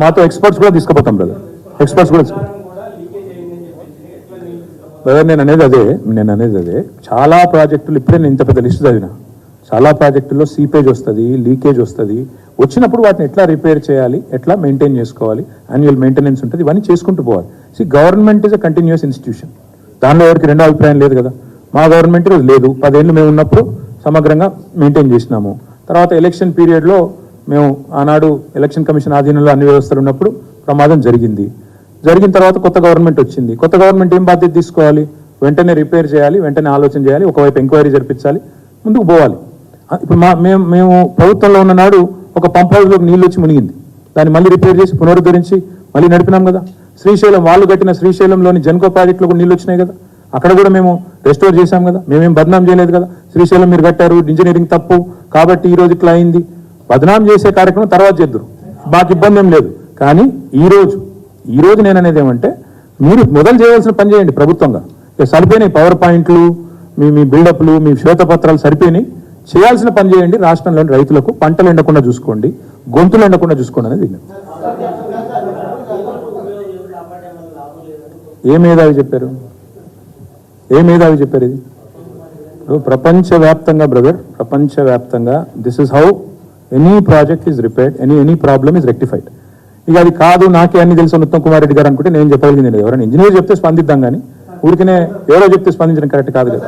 మాతో ఎక్స్పర్ట్స్ కూడా తీసుకుపోతాం brother, experts కూడా బ్రదర్. నేను అనేది అదే చాలా ప్రాజెక్టులు ఇప్పుడే నేను ఇంత పెద్ద లిస్ట్ చదివిన, చాలా ప్రాజెక్టుల్లో సీపేజ్ వస్తుంది, లీకేజ్ వస్తుంది. వచ్చినప్పుడు వాటిని ఎట్లా రిపేర్ చేయాలి, ఎట్లా మెయింటైన్ చేసుకోవాలి, యాన్యువల్ మెయింటెనెన్స్ ఉంటుంది, ఇవన్నీ చేసుకుంటూ పోవాలి. Government is a continuous institution, దానిలో ఎవరికి రెండో అభిప్రాయం లేదు కదా. మా గవర్నమెంట్ లేదు, 10 ఏళ్ళు మేము ఉన్నప్పుడు సమగ్రంగా మెయింటైన్ చేసినాము. తర్వాత ఎలక్షన్ పీరియడ్లో మేము ఆనాడు ఎలక్షన్ కమిషన్ ఆధీనంలో అన్ని వ్యవస్థలు ఉన్నప్పుడు ప్రమాదం జరిగింది. జరిగిన తర్వాత కొత్త గవర్నమెంట్ వచ్చింది. కొత్త గవర్నమెంట్ ఏం బాధ్యత తీసుకోవాలి? వెంటనే రిపేర్ చేయాలి, వెంటనే ఆలోచన చేయాలి, ఒకవైపు ఎంక్వైరీ జరిపించాలి, ముందుకు పోవాలి. ఇప్పుడు మేము ప్రభుత్వంలో ఉన్న నాడు ఒక పంప్ హౌస్లోకి నీళ్ళు వచ్చి మునిగింది, దాన్ని మళ్ళీ రిపేర్ చేసి పునరుద్ధరించి మళ్ళీ నడిపినాం కదా. శ్రీశైలం వాళ్ళు కట్టిన శ్రీశైలంలోని జన్కో ప్రాజెక్టులో కూడా నీళ్ళు వచ్చినాయి కదా, అక్కడ కూడా మేము రెస్టోర్ చేశాం కదా. మేమేం బద్నాం చేయలేదు కదా. శ్రీశైలం మీరు కట్టారు, ఇంజనీరింగ్ తప్పు కాబట్టి ఈ రోజు ఇట్లా అయింది. బద్నాం చేసే కార్యక్రమం తర్వాత చేద్దరు, మాకు ఇబ్బంది ఏం లేదు. కానీ ఈ రోజు నేను అనేది ఏమంటే, మీరు మొదలు చేయవలసిన పని చేయండి ప్రభుత్వంగా. సరిపోయినాయి పవర్ పాయింట్లు, మీ బిల్డప్లు, మీ శ్వేతపత్రాలు సరిపోయినాయి. చేయాల్సిన పని చేయండి. రాష్ట్రంలోని రైతులకు పంటలు ఎండకుండా చూసుకోండి, గొంతులు ఎండకుండా చూసుకోండి అనేది. ఏ మేధావి చెప్పారు? ఇది ప్రపంచవ్యాప్తంగా బ్రదర్, ప్రపంచవ్యాప్తంగా this is how any project is repaired, any problem is rectified. ఇక అది కాదు, నాకే అన్ని తెలుసు ఉత్తమ్ కుమార్ రెడ్డి గారు అనుకుంటే నేను చెప్పగలిగింది లేదు. ఎవరైనా ఇంజనీర్ చెప్తే స్పందిద్దాం, కానీ ఊరికనే ఎవరో చెప్తే స్పందించడం కరెక్ట్ కాదు కదా.